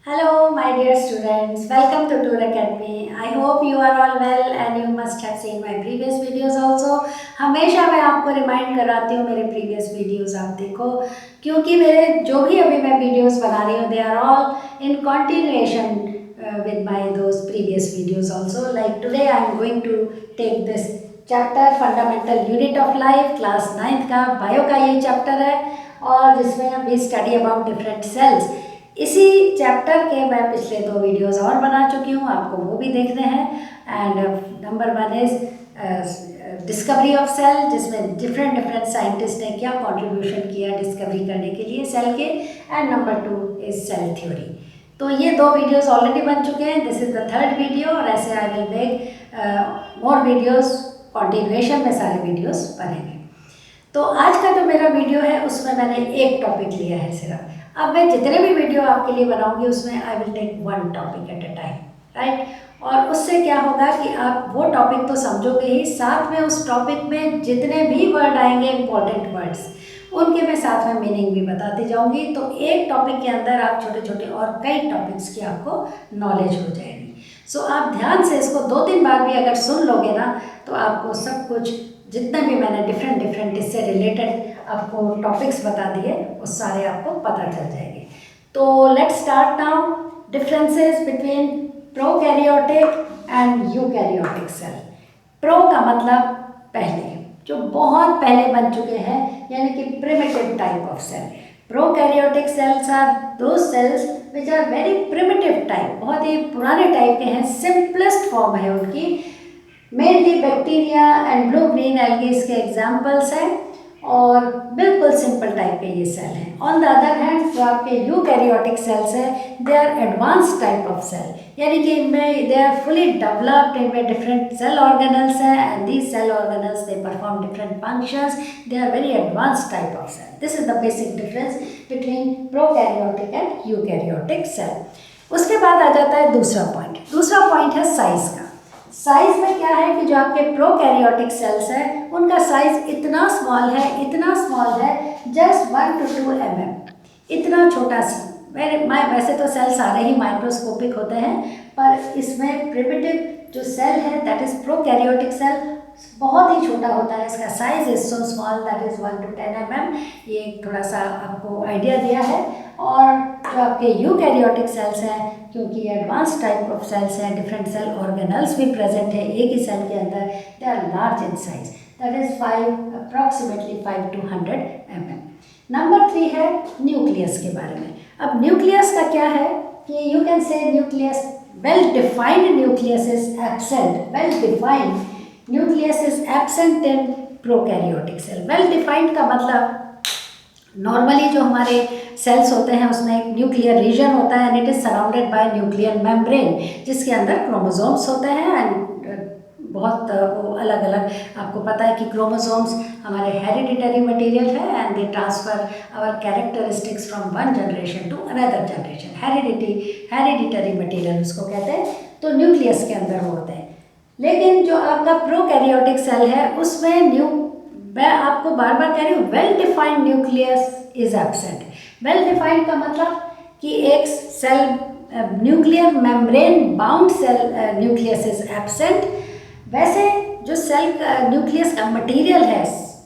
Hello, my dear students. Welcome to Tour Academy. I hope you are all well and you must have seen my previous videos also. हमेशा मैं आपको remind कराती हूँ मेरे previous videos आप देखो, क्योंकि मेरे जो भी अभी मैं वीडियोस बना रही हूँ they are all in continuation with my those previous videos also. Like today I am going to take this chapter Fundamental Unit of Life class 9th का बायो का ये चैप्टर है और जिसमें हम भी स्टडी अबाउट डिफरेंट सेल्स। इसी chapter के मैं पिछले 2 वीडियोस और बना चुकी हूँ, आपको वो भी देखने हैं। And number 1 is discovery of cell, जिसमें डिफरेंट साइंटिस्ट ने क्या कंट्रीब्यूशन किया डिस्कवरी करने के लिए सेल के। And number 2 is cell theory. तो ये 2 वीडियोस ऑलरेडी बन चुके हैं, this is the 3rd video और ऐसे I will make more videos, continuation में सारे वीडियोस बनेंगे। तो आज का जो मेरा वीडियो है उसमें मैंने एक टॉपिक लिया है सिर्फ। अब मैं जितने भी वीडियो आपके लिए बनाऊंगी उसमें I will take 1 topic at a time, right. और उससे क्या होगा कि आप वो टॉपिक तो समझोगे ही, साथ में उस टॉपिक में जितने भी वर्ड आएंगे इम्पोर्टेंट वर्ड्स, उनके मैं साथ में मीनिंग भी बताती जाऊंगी। तो एक टॉपिक के अंदर आप छोटे छोटे और कई टॉपिक्स की आपको नॉलेज हो जाएगी। सो आप ध्यान से इसको 2-3 बार भी अगर सुन लोगे ना तो आपको सब कुछ, जितने भी मैंने डिफरेंट इससे रिलेटेड आपको टॉपिक्स बता दिए वो सारे आपको पता चल जाएंगे। तो let's start now. Differences between prokaryotic and eukaryotic cell. Pro का मतलब पहले, जो बहुत पहले बन चुके हैं, यानी कि primitive type of cell. Prokaryotic cells are those cells which are very primitive type, बहुत ही पुराने टाइप के हैं, सिंपलेस्ट फॉर्म है उनकी। Mainly bacteria and blue green algae इसके एग्जाम्पल्स हैं और बिल्कुल सिंपल टाइप के ये सेल हैं। ऑन द अदर हैंड जो आपके यूकैरियोटिक सेल्स हैं they are advance type of cell, यानी कि इनमें दे आर फुली डेवलप्ड, इनमें डिफरेंट सेल ऑर्गेनल्स हैं and these cell organelles they perform different functions, they are very advance type of cell. This is the basic difference between prokaryotic and eukaryotic cell. उसके बाद आ जाता है दूसरा point. दूसरा point है size का। Size में क्या है कि जो आपके प्रोकैरियोटिक सेल्स हैं उनका साइज इतना स्मॉल है जस्ट 1 to 2 mm, इतना छोटा सा। वैसे तो सेल सारे ही माइक्रोस्कोपिक होते हैं, पर इसमें प्रिमिटिव जो सेल है दैट इज प्रोकैरियोटिक सेल बहुत ही छोटा होता है। इसका size is so small that is 1 to 10 mm। ये थोड़ा सा आपको आइडिया दिया है। और जो आपके यूकैरियोटिक सेल्स हैं, क्योंकि एडवांस टाइप ऑफ सेल्स हैं, डिफरेंट सेल ऑर्गेनल्स भी प्रेजेंट है एक ही सेल के अंदर, they are large in size, that is approximately 5 to 100 mm। Number 3 है न्यूक्लियस के बारे में। अब न्यूक्लियस का क्या है कि you can say nucleus, well defined nucleus is absent, well defined nucleus is absent in prokaryotic cell. Well defined का मतलब नॉर्मली जो हमारे सेल्स होते हैं उसमें एक न्यूक्लियर रीजन होता है and it is surrounded by nuclear membrane, जिसके अंदर क्रोमोसोम्स होते हैं एंड बहुत वो अलग अलग, आपको पता है कि क्रोमोसोम्स हमारे हेरिडिटरी मटेरियल है and they transfer our characteristics from one generation to another generation. Hereditary material उसको कहते हैं। तो न्यूक्लियस के अंदर वो होते हैं। लेकिन जो आपका प्रोकैरियोटिक सेल है उसमें मैं आपको बार बार कह रही हूँ, well defined nucleus is absent. Well defined का मतलब कि एक cell nuclear membrane bound cell nucleus is absent. वैसे जो सेल न्यूक्लियस का मटेरियल है,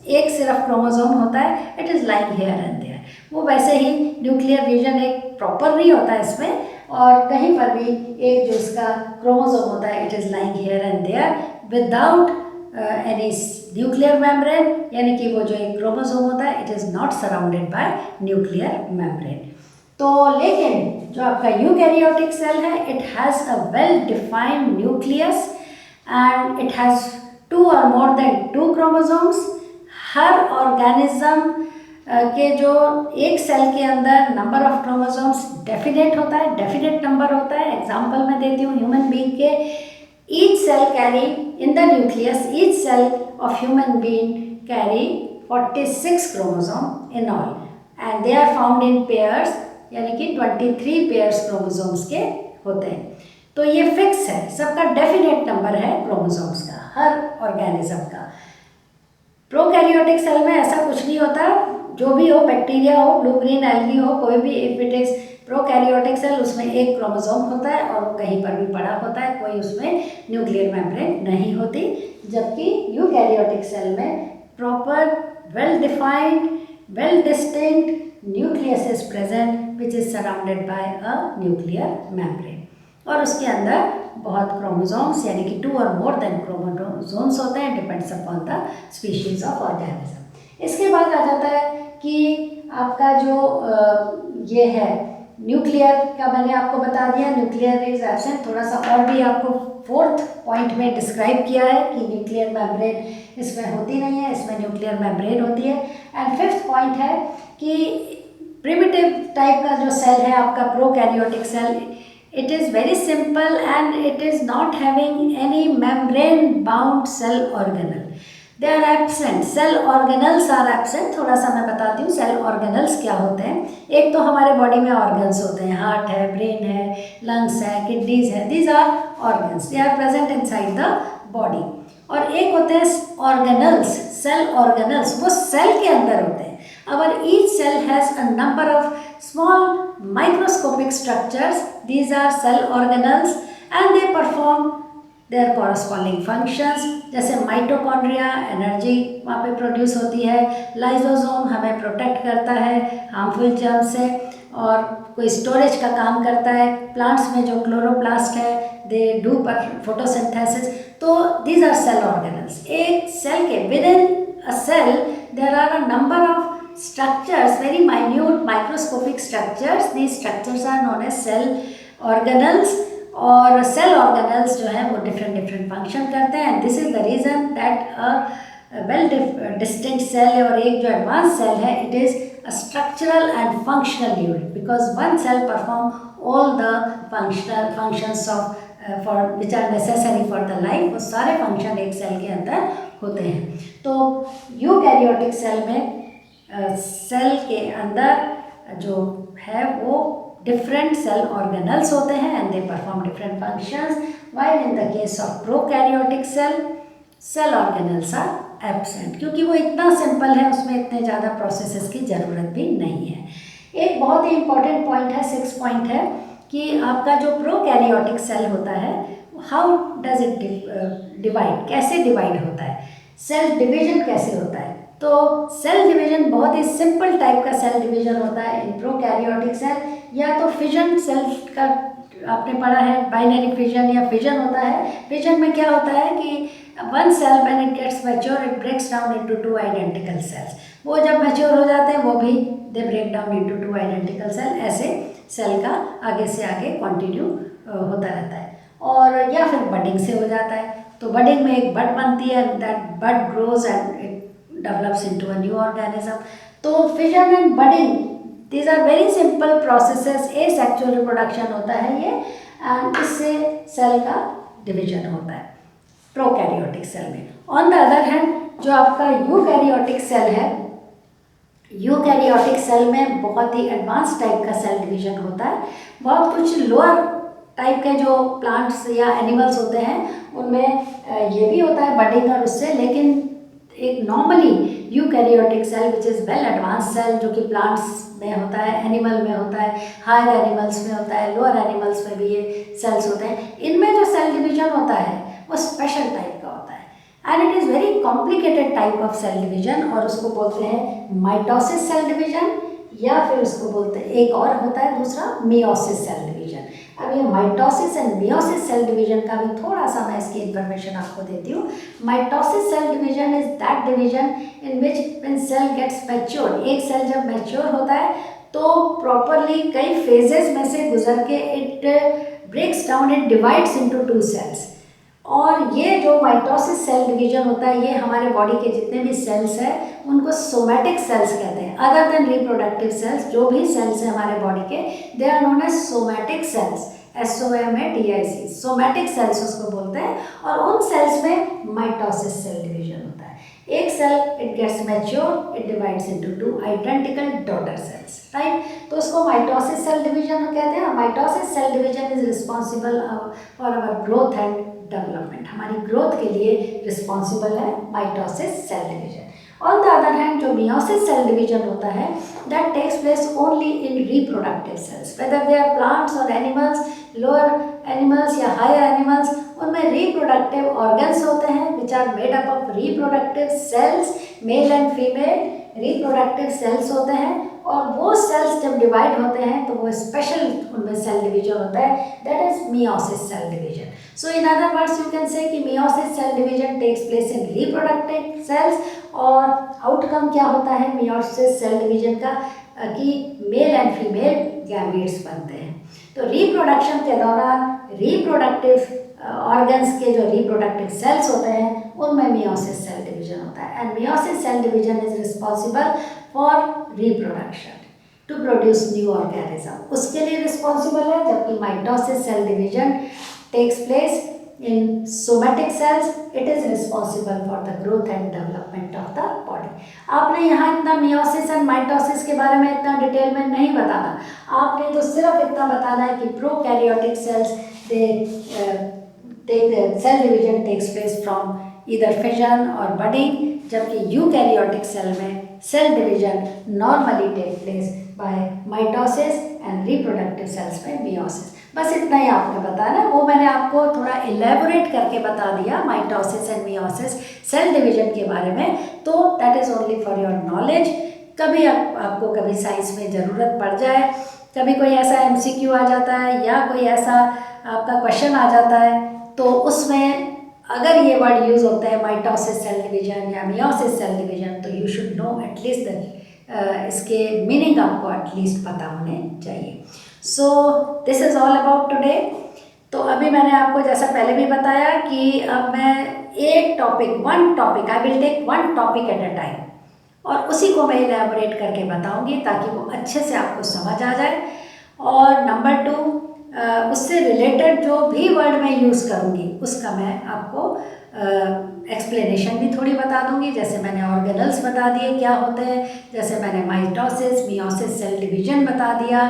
एक सिर्फ क्रोमोसोम होता है, it is like here and there. वो वैसे ही न्यूक्लियर रीजन एक प्रॉपर नहीं होता है इसमें, और कहीं पर भी एक जो इसका क्रोमोसोम होता है it is like here and there without any nuclear membrane, यानी कि वो जो एक क्रोमोसोम होता है it is not surrounded by nuclear membrane. तो लेकिन जो आपका यूकैरियोटिक सेल है it has a well defined nucleus and it has 2 or more than 2 chromosomes. हर ऑर्गेनिज्म के जो एक सेल के अंदर नंबर ऑफ क्रोमोसोम्स डेफिनेट होता है, डेफिनेट नंबर होता है। एग्जाम्पल मैं देती हूँ ह्यूमन बीइंग के। Each cell carry in the nucleus, each cell of human being carry 46 chromosome in all and they are found in pairs, यानी कि 23 pairs chromosomes के होते हैं। तो ये फिक्स है, सबका डेफिनेट नंबर है क्रोमोसोम्स का, हर ऑर्गेनिज्म का। प्रोकैरियोटिक सेल में ऐसा कुछ नहीं होता, जो भी हो, बैक्टीरिया हो, ब्लू ग्रीन एल्गी हो, कोई भी, if it is prokaryotic cell उसमें एक क्रोमोसोम होता है और वो कहीं पर भी पड़ा होता है, कोई उसमें न्यूक्लियर मेम्ब्रेन नहीं होती, जबकि यूकैरियोटिक सेल में proper well defined well distinct nucleus is present which is surrounded by a nuclear membrane, और उसके अंदर बहुत क्रोमोसोम्स यानी कि 2 और मोर देन क्रोमोसोम्स होते हैं, depends upon the species of organism. इसके बाद आ जाता है कि आपका जो ये है न्यूक्लियर का, मैंने आपको बता दिया न्यूक्लियर इज एब्सेंट, थोड़ा सा और भी आपको 4th पॉइंट में डिस्क्राइब किया है कि न्यूक्लियर मेम्ब्रेन इसमें होती नहीं है, इसमें न्यूक्लियर मेम्ब्रेन होती है। एंड 5th पॉइंट है कि प्रिमिटिव टाइप का जो सेल है आपका prokaryotic cell, it is very simple and it is not having any membrane bound cell organelle, they are absent, cell organelles are absent। थोड़ा सा मैं बताती हूँ सेल ऑर्गेनल्स क्या होते हैं। एक तो हमारे बॉडी में ऑर्गन्स होते हैं, हार्ट है, ब्रेन है, लंग्स है, किडनीज है, these are organs, they are present inside the body. और एक होते हैं ऑर्गेनल्स, सेल ऑर्गेनल्स, वो सेल के अंदर होते हैं। Our each cell has a number of small microscopic structures. These are cell organelles and they perform their corresponding functions। जैसे माइटोकॉन्ड्रिया एनर्जी वहाँ पे प्रोड्यूस होती है, लाइजोसोम हमें प्रोटेक्ट करता है हार्मफुल जर्म से और कोई स्टोरेज का काम करता है। प्लांट्स में जो क्लोरोप्लास्ट है दे डू फोटोसिंथेसिस। तो दीज आर सेल ऑर्गेनल्स। एक सेल के within a cell there are a number of structures, very minute microscopic structures, these structures are known as cell organelles। और cell organelles जो हैं वो different function करते हैं। this is the reason that a well distinct cell और एक जो advanced cell है, it is a structural and functional unit because one cell perform all the functions of for which are necessary for the life। वो सारे function एक cell के अंदर होते हैं। तो यूकैरियोटिक सेल में सेल के अंदर जो है वो डिफरेंट सेल ऑर्गेनल्स होते हैं and they perform different functions, while in the case of prokaryotic cell organelles are absent, क्योंकि वो इतना सिंपल है, उसमें इतने ज़्यादा प्रोसेसेस की ज़रूरत भी नहीं है। एक बहुत ही इंपॉर्टेंट पॉइंट है, 6th पॉइंट है कि आपका जो प्रोकैरियोटिक सेल होता है हाउ डज इट डिवाइड, कैसे डिवाइड होता है, सेल डिवीजन कैसे होता है। तो सेल डिवीजन बहुत ही सिंपल टाइप का सेल डिवीजन होता है इन प्रोकैरियोटिक सेल। या तो फिजन सेल का आपने पढ़ा है, बाइनरी फिजन या फिजन होता है। फिजन में क्या होता है कि one cell when it gets mature it breaks down into 2 identical cells. वो जब मैच्योर हो जाते हैं वो भी they break down into 2 identical cell. ऐसे सेल का आगे से आगे कंटिन्यू होता रहता है। और या फिर बडिंग से हो जाता है, तो बडिंग में एक बड बनती है, that bud grows and it develops into a new organism। तो fission and budding these are very simple processes। asexual reproduction होता है ये, and इससे सेल का डिवीजन होता है प्रोकैरियोटिक सेल में। ऑन द अदर हैंड जो आपका यूकैरियोटिक सेल है, यूकैरियोटिक सेल में बहुत ही एडवांस टाइप का सेल डिवीजन होता है। बहुत कुछ लोअर टाइप के जो प्लांट्स या एनिमल्स होते हैं उनमें ये भी होता है बडिंग और उससे, लेकिन एक normally eukaryotic cell which is well advance cell जो कि प्लांट्स में होता है, एनिमल में होता है, हायर एनिमल्स में होता है, लोअर एनिमल्स में भी ये सेल्स होते हैं। इनमें जो सेल डिवीजन होता है वो स्पेशल टाइप का होता है and it is very complicated type of cell division, और उसको बोलते हैं माइटोसिस सेल डिवीजन, या फिर उसको बोलते हैं एक और होता है दूसरा मियोसिस सेल डिवीजन। अब ये mitosis and meiosis cell division का भी थोड़ा सा मैं इसकी इन्फॉर्मेशन आपको देती हूँ। Mitosis cell division is that division in which when cell gets mature, एक सेल जब मैच्योर होता है तो प्रॉपरली कई फेजेस में से गुजर के it breaks down, it divides into 2 cells. और ये जो माइटोसिस सेल डिवीजन होता है ये हमारे बॉडी के जितने भी सेल्स हैं उनको सोमैटिक सेल्स कहते हैं। अदर देन रिप्रोडक्टिव सेल्स, जो भी सेल्स हैं हमारे बॉडी के, they are known as somatic cells, SOMATIC, somatic cells उसको बोलते हैं। और उन सेल्स में माइटोसिस सेल डिवीजन होता है। एक cell it gets mature, it divides into 2 identical daughter cells, right. तो उसको माइटोसिस सेल डिवीजन कहते हैं। Mitosis cell division is responsible for our growth and development, हमारी ग्रोथ के लिए रिस्पॉन्सिबल है mitosis cell division. On the other hand जो meiosis cell division होता है that takes place only in reproductive cells, whether they are plants और animals, lower animals या higher animals, उनमें रिप्रोडक्टिव ऑर्गन्स होते हैं which are made up of reproductive cells, male and female reproductive cells होते हैं, और वो सेल्स जब डिवाइड होते हैं तो वो स्पेशल उनमें सेल डिवीजन होता है, that is meiosis cell division. So in other words you can say कि meiosis cell division takes place in reproductive cells, और आउटकम क्या होता है मियोसिस सेल डिवीजन का कि मेल एंड फीमेल गैमीट्स बनते हैं. तो रिप्रोडक्शन के दौरान रिप्रोडक्टिव ऑर्गन्स के जो रिप्रोडक्टिव सेल्स होते हैं उनमें मियोसिस सेल डिवीजन होता है, and meiosis cell division is responsible for reproduction to produce new organism, उसके लिए रिस्पॉन्सिबल है. जबकि mitosis cell division takes place in somatic cells, it is responsible for the growth and development of the body. आपने यहाँ इतना meiosis and mitosis के बारे में इतना डिटेल में नहीं बताना, आपने तो सिर्फ इतना बताना है कि prokaryotic cells cell division takes place from either fission और बडिंग, जबकि यूकैरियोटिक सेल में cell division normally take place by mitosis and reproductive cells में मियोसिस. बस इतना ही आपने बताना, वो मैंने आपको थोड़ा इलेबोरेट करके बता दिया mitosis and meiosis cell division के बारे में, तो that is only for your knowledge. कभी आपको कभी साइंस में ज़रूरत पड़ जाए, कभी कोई ऐसा MCQ आ जाता है या कोई ऐसा आपका क्वेश्चन आ जाता है, तो उसमें अगर ये वर्ड यूज़ होता है माइटोसिस सेल डिवीजन या मियोसिस सेल डिवीजन, तो यू शुड नो एटलीस्ट इसके मीनिंग आपको एटलीस्ट पता होने चाहिए. So this is all about today. तो अभी मैंने आपको जैसा पहले भी बताया कि अब मैं एक topic I will take one topic at a time, और उसी को मैं इलेबोरेट करके बताऊंगी ताकि वो अच्छे से आपको समझ आ जाए. और नंबर 2, उससे रिलेटेड जो भी वर्ड मैं यूज़ करूँगी उसका मैं आपको एक्सप्लेनेशन भी थोड़ी बता दूंगी. जैसे मैंने ऑर्गेनल्स बता दिए क्या होते हैं, जैसे मैंने माइटोसिस मियोसिस सेल डिवीजन बता दिया,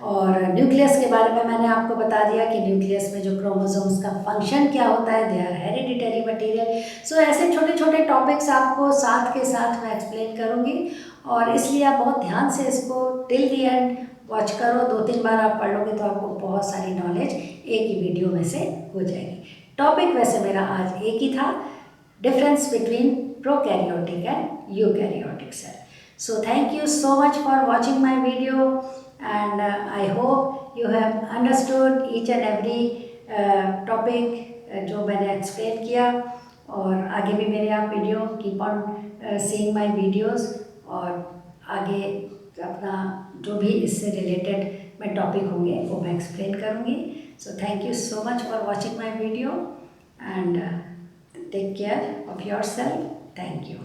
और न्यूक्लियस के बारे में मैंने आपको बता दिया कि न्यूक्लियस में जो क्रोमोसोम्स का फंक्शन क्या होता है, दे आर हेरिडिटरी मटीरियल. सो ऐसे छोटे छोटे टॉपिक्स आपको साथ के साथ मैं एक्सप्लेन करूँगी, और इसलिए आप बहुत ध्यान से इसको टिल दी एंड वॉच करो. 2-3 बार आप पढ़ लोगे तो आपको बहुत सारी नॉलेज एक ही वीडियो में से हो जाएगी. टॉपिक वैसे मेरा आज एक ही था, difference between prokaryotic and eukaryotic cell. So thank you so much for watching my video, and I hope you have understood each and every topic जो मैंने एक्सप्लेन किया. और आगे भी मेरे आप video keep on seeing my videos, और आगे अपना जो भी इससे रिलेटेड मैं टॉपिक होंगे वो मैं एक्सप्लेन करूँगी. So thank you so much for watching my video, and take care of yourself. Thank you.